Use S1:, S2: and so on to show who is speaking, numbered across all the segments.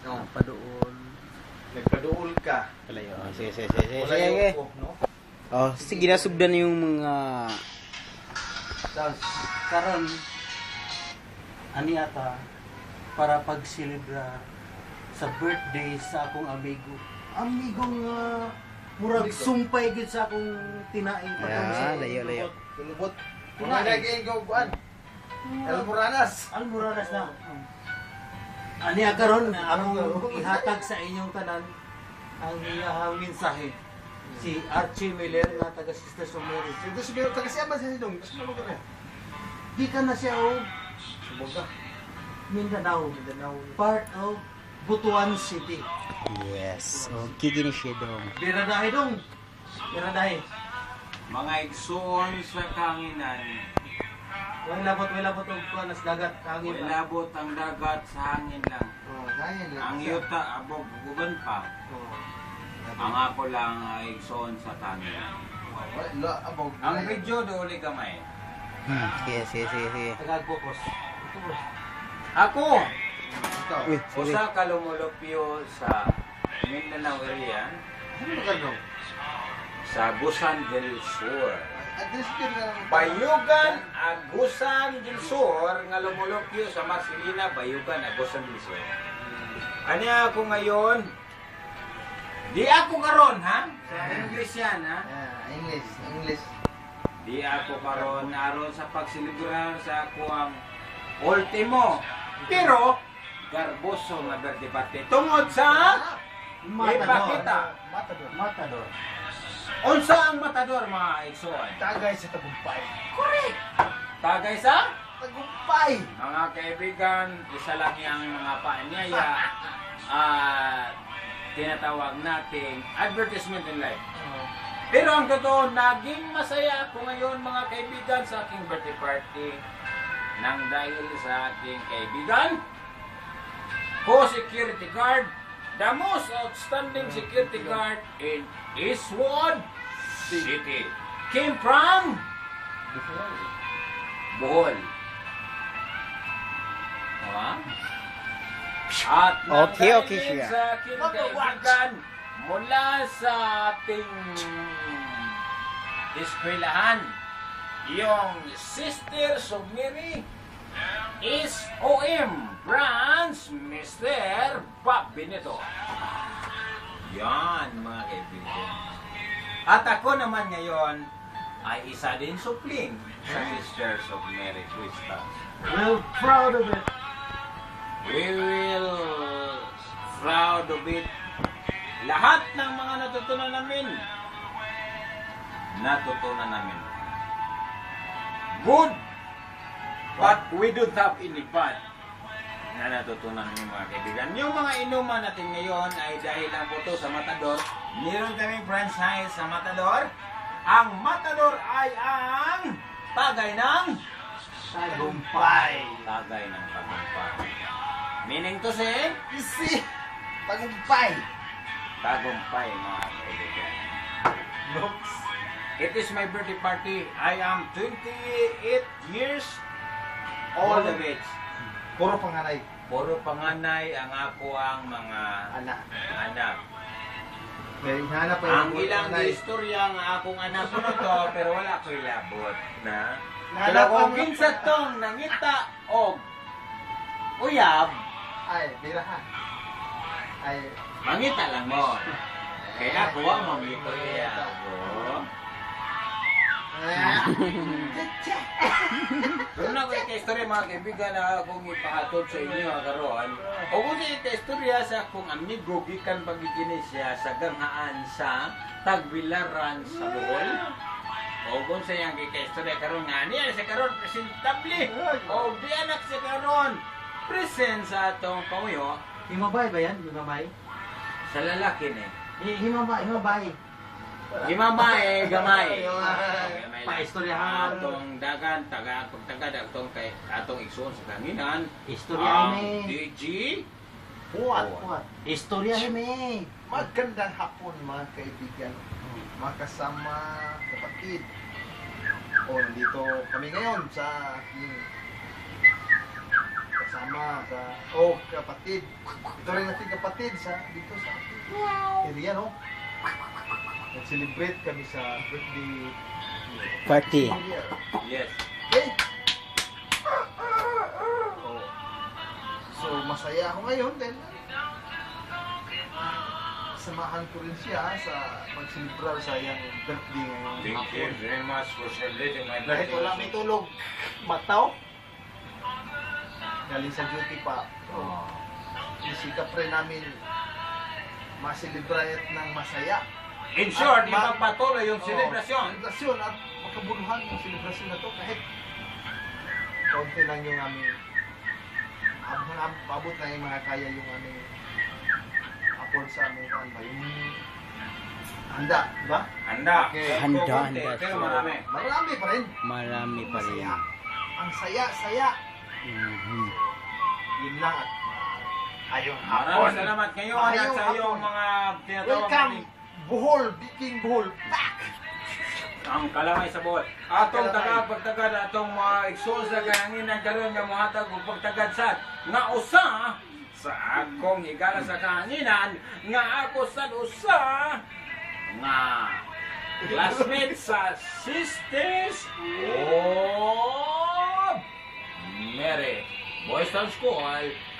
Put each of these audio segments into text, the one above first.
S1: Paduol.
S2: Nagpaduol ka.
S1: Kalayo. Sige.
S2: Wala
S1: Sige.
S2: yung no?
S1: Oh, sige ginasugdan yung mga
S3: Karon ani ata para pagselebrar sa birthday sa akong amigo. Amigong murag sumpay gid sa akong tinaing patong sa
S1: layo.
S2: Tulubot. Kung naging gawaan.
S3: Almoranas na. Ani karon among ihatag sa inyong tanan ang iyahang mensahe. Si Archie Miller nga taga Sisters of Mary.
S2: Ito si Biro, taga siya ba siya dong? Kasi malugar niya.
S3: Di ka na siya o
S2: Suboga.
S3: Mindanao. Part of Butuan City.
S1: Yes. Okay gini siya dong.
S3: Biradahe dong. Biradahe.
S4: Mga igsoon sa kanginan,
S3: Way labot og kuanas dagat kangin.
S4: ilabot ang dagat sa hangin lang.
S2: Oh, ganyan lang.
S4: Ang yuta abog guban pa. Ang ako lang ay igsoon sa kanginan.
S2: Wala, abog.
S4: Ang medyo doon gamay.
S1: Sige.
S3: Tagag-focus.
S4: Ako,
S2: Ikaw.
S1: Uy, sorry.
S4: usa ka lumulupyo sa Mindanao area,
S2: Ano lugar dong?
S4: sa Agusan del Sur.
S2: Address ka nga lang.
S4: Bayugan, Agusan del Sur, nga lumulupyo sa Marcelina, Bayugan, Agusan del Sur. Anya ako ngayon, di ako karon ha? Sa English yan ha?
S2: English.
S4: Di ako karon aron sa pagsilibrar sa ako ang ultimo. Pero, garboso nga birthday tungod sa ipakita.
S3: Matador.
S4: Unsa ang matador mga igsoon?
S2: Tagay sa Tagumpay.
S4: Correct! Tagay sa
S2: Tagumpay!
S4: mga kaibigan, isa lang yung mga paanyaya tinatawag nating advertisement in life. Pero ang totoo, naging masaya ako ngayon mga kaibigan sa aking birthday party nang dahil sa aking kaibigan co-security guard, the most outstanding security guard in Eastwood City, came from Bohol. Diba? At
S1: Okay
S4: nang dahil
S1: siya.
S4: sa aking kaibigan mula sa ating eskwelahan, yung Sisters of Mary SOM branch Mr. Bob Benito. Yan mga kaibigan. At ako naman ngayon ay isa din supling sa Sisters of Mary Christas.
S3: Well, proud of it.
S4: We will proud of it. Lahat ng mga natutunan namin. Good, but we don't have any bad na natutunan ng mga kaibigan. Yung mga inuman natin ngayon ay dahil lang po to sa Matador. Meron kaming franchise sa Matador. Ang Matador ay ang tagay ng
S3: Tagumpay.
S4: Tagay ng tagumpay. Meaning to say,
S2: Isi! Tagumpay!
S4: tagumpay mga kaibigan.
S2: Nooks!
S4: It is my birthday party. I am 28 years old of age.
S2: Puro panganay.
S4: Puro panganay ang ako ang mga anak.
S2: May hanap pa
S4: Ang ilang istorya nga akong anak ko na to, pero wala ko ilabot na. Pero
S2: Hanap
S4: kung
S2: ang-
S4: kinsa tong nangita og uyab,
S2: Ay, birahan. Ay,
S4: mangita lang mo. Kaya ako ang mangita uyab. oh. Pero na ko ika-istorya mga kaibigan na akong ipahatod sa inyo karon. O kung ika-istorya sa akong amigo gikan pagigini siya sa ganghaan sa Tagbilaran sa Bohol. O kung sa iyang ika-istorya karon nga niya sa karon presentable. O di anak sa karon present sa atong panguyo
S3: Himabay ba yan? Himabay?
S4: sa lalaki ni.
S3: Himabay.
S4: Gimamay, gamay.
S3: Paistoryahan.
S4: Atong dagan, pagtagad atong kay atong igsoon sa kanginan.
S3: Istoryahin
S4: Ang
S3: eh.
S4: DG
S2: puwat.
S3: Istoryahin eh.
S2: Magandang hapon mga kaibigan. Mga kasama, kapatid. O, nandito kami ngayon sa aking sama sa kapatid. Ito rin natin kapatid sa dito sa area, no? Nag-celebrate kami sa birthday
S1: Party.
S2: year.
S4: Yes.
S2: Okay? So, masaya ako ngayon dahil samahan ko rin siya sa mag-celebrar sa iyang birthday ngayong
S4: Thank you
S2: hapon.
S4: very much for celebrating my
S2: Kahit
S4: birthday.
S2: wala may tulog, mataw. Galing sa duty pa.
S4: Oh.
S2: Isikap rin namin ma-celebrate ng masaya.
S4: In short,
S2: At ma-
S4: ipagpatuloy yung
S2: Oo,
S4: selebrasyon.
S2: selebrasyon at makabuluhan yung selebrasyon na to kahit kaunti lang yung aming abot na yung mga kaya yung aming afford sa aming ano, yung handa, di ba?
S4: Handa.
S2: Okay.
S1: Handa,
S4: Kukunti,
S1: handa.
S4: pero marami.
S2: Marami pa rin.
S1: Marami pa rin.
S2: Masaya. Ang saya-saya.
S1: Mhm.
S2: Yun lang at ayong
S4: Maraming salamat ngayon at
S2: Ayong
S4: sa iyong
S2: hapon.
S4: mga tinatawag
S2: Welcome,
S4: namin
S2: Bohol, Viking Bohol, back!
S4: ang kalamay sa buhol. Atong
S2: Kalamay.
S4: pagtagad atong mga igsoon sa kahanginan karon nga mohatag og pagtagad sa nga usa sa akong higala sa kahanginan nga ako sa usa nga classmate sa Sisters of Mary Boys Town School.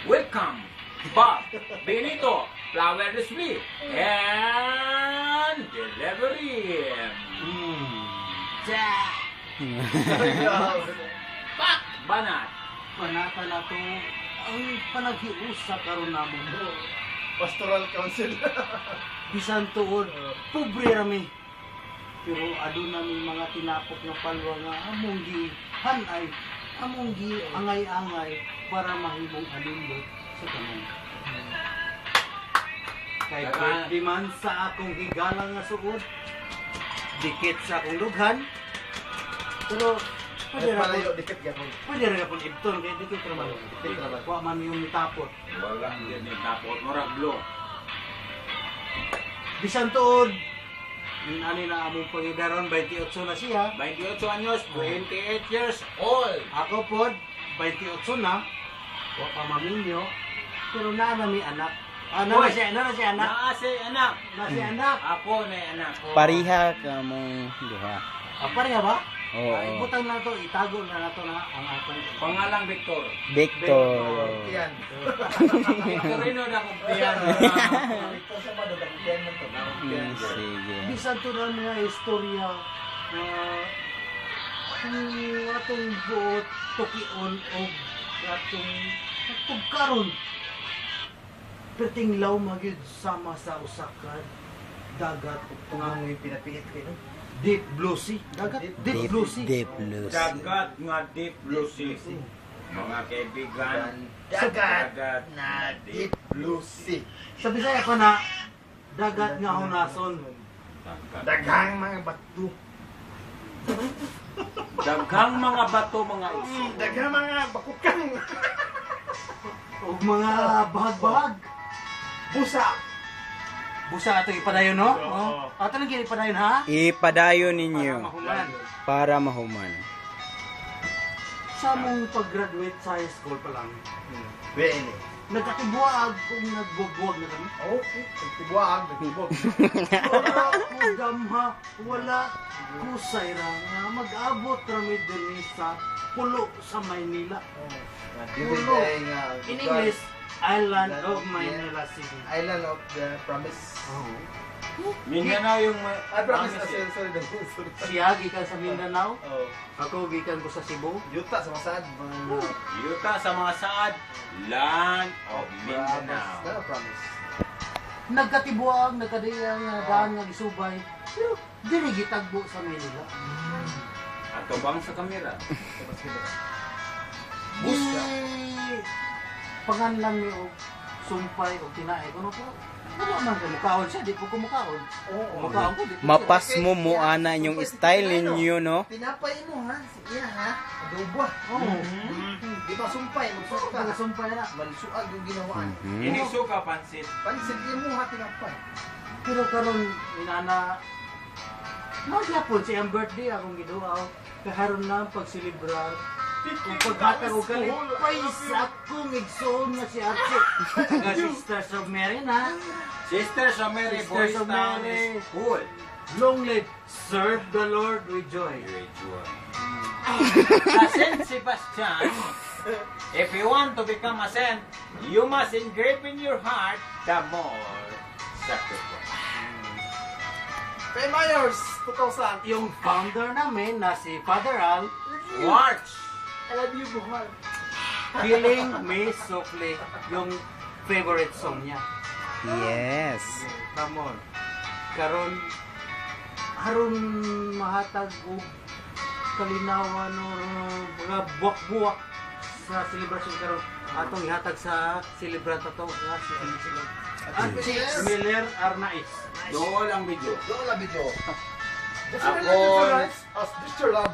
S4: Welcome, Bob, Benito, Flower Display, and Delivery. Pak Banat.
S3: Panata na to ang panaghiusa karon namo.
S2: Pastoral Council.
S3: Bisan tuod, pobre rami. Pero adun namin mga tinapok na palwa nga among gi hanay, among gi angay-angay para mahimong alindot sa tanan. Kay birthday man sa akong higala nga suod, dikit sa akong lughan. Pero pwede ra
S2: Palayo,
S3: po,
S2: dikit gapon.
S3: pwede ra po ibton kay dikit ra man.
S2: Dikit ra man.
S3: Wa man yung tapot.
S4: Wala din ni tapos murag blue.
S3: Bisan tuod, ani na among pangidaron 28 na siya.
S4: 28 anyos, 28 years old.
S3: Ako po, 28 na. Wa pa maminyo. Pero na mi anak. Ano na siya anak?
S4: Naa si anak.
S3: Na siya anak.
S4: Ako na anak.
S1: Pariha ka mong duha.
S3: Apa nga ba?
S1: Oo.
S3: Ay, butang na to, itago na nato na ang atong
S4: Pangalang Victor.
S1: Victor.
S2: Yan.
S4: Victorino na kumpiyan.
S2: Ito sa bado, dakiyan man to.
S1: Sige.
S3: bisan to na mga istorya na kung atong buot tukion o atong pagkaron pertinglaw magyud sama sa usakad dagat ug
S2: Tungang may pinapiit kayo.
S3: deep blue sea dagat deep blue sea
S1: Deep blue sea.
S4: Dagat nga deep blue sea. Mga kaibigan.
S2: Dagat na deep blue sea.
S3: sa Bisaya ko na dagat nga hunason
S2: Daghang mga bato.
S4: Daghang mga bato, mga iso.
S2: Daghang mga bakukang.
S3: ug mga bahag-bahag
S2: Busa.
S3: busa ato ipadayon no
S2: Oo.
S3: ato lang gini ipadayon ha
S1: Ipadayo
S3: para
S1: ninyo
S3: mahuman
S1: para mahuman.
S3: sa mong pag-graduate sa high school pa lang
S2: Bene.
S3: nagkatibuag kung nagbubuwag na kami
S2: Okay. Nagtibuag, nagtibog.
S3: wala ko gamha wala ko sayra nga mag-abot rami din sa pulo sa Maynila
S2: Pulo.
S3: in English Island of Maynila City
S2: Island of the Promise.
S4: Mindanao yung
S2: I promise na
S4: promise.
S2: sorry, sorry.
S3: siya gikan sa Mindanao
S2: Oh.
S3: ako gikan ko sa Cebu
S2: Yuta sa masad.
S4: Yuta sa mga saad, land of
S2: Promise.
S4: Mindanao.
S2: No, promise.
S3: nagkatibuag nagkadiyang nga daan nga gisubay pero dili gitagbo sa Maynila
S4: At tubang sa kamera.
S2: Tapos kita.
S3: Busa. Panganlan mi og sumpay og tinae kuno po. Wala man ko mukaon siya, di po ko mukaon.
S2: Oo.
S3: Mukaon ko di po.
S1: Mapas mo mo ana yung style ninyo no.
S2: Tinapay mo ha. Iya ha. Adobo.
S3: Oo.
S2: Di ba sumpay? Magsuka.
S3: Taga sumpay na.
S2: Mansuag yung ginawaan.
S1: Mhm.
S4: Iniso ka pansit.
S2: Pansin mo ha tinapay.
S3: Pero karon inana magyapon siyang birthday akong giduaw. Kaharon na ang pagsilibrar Kung paghatag og kalit, paisa kong igsoon nga si Archie. Nga Sisters of Mary na.
S4: Sisters of Mary
S3: Sisters
S4: Boys
S3: of
S4: Town
S3: Mary.
S4: School.
S3: Long live, serve the Lord with joy.
S4: Sa Saint Sebastian, if you want to become a saint, you must engrave in your heart the more sacrifice.
S2: Kay Myers, 2,000.
S3: Yung founder namin na si Father Al,
S4: Watch!
S2: I love you, buhay.
S3: Feeling Me Softly, yung favorite song niya.
S1: Yes.
S3: Come on. Karon aron mahatag og kalinawan o mga buwak-buwak sa celebration karon atong ihatag sa celebrant ato nga si Archie Miller Arnaiz.
S4: Doon ang video.
S2: Doon lang video.
S4: Ako,
S2: As Mr. Love.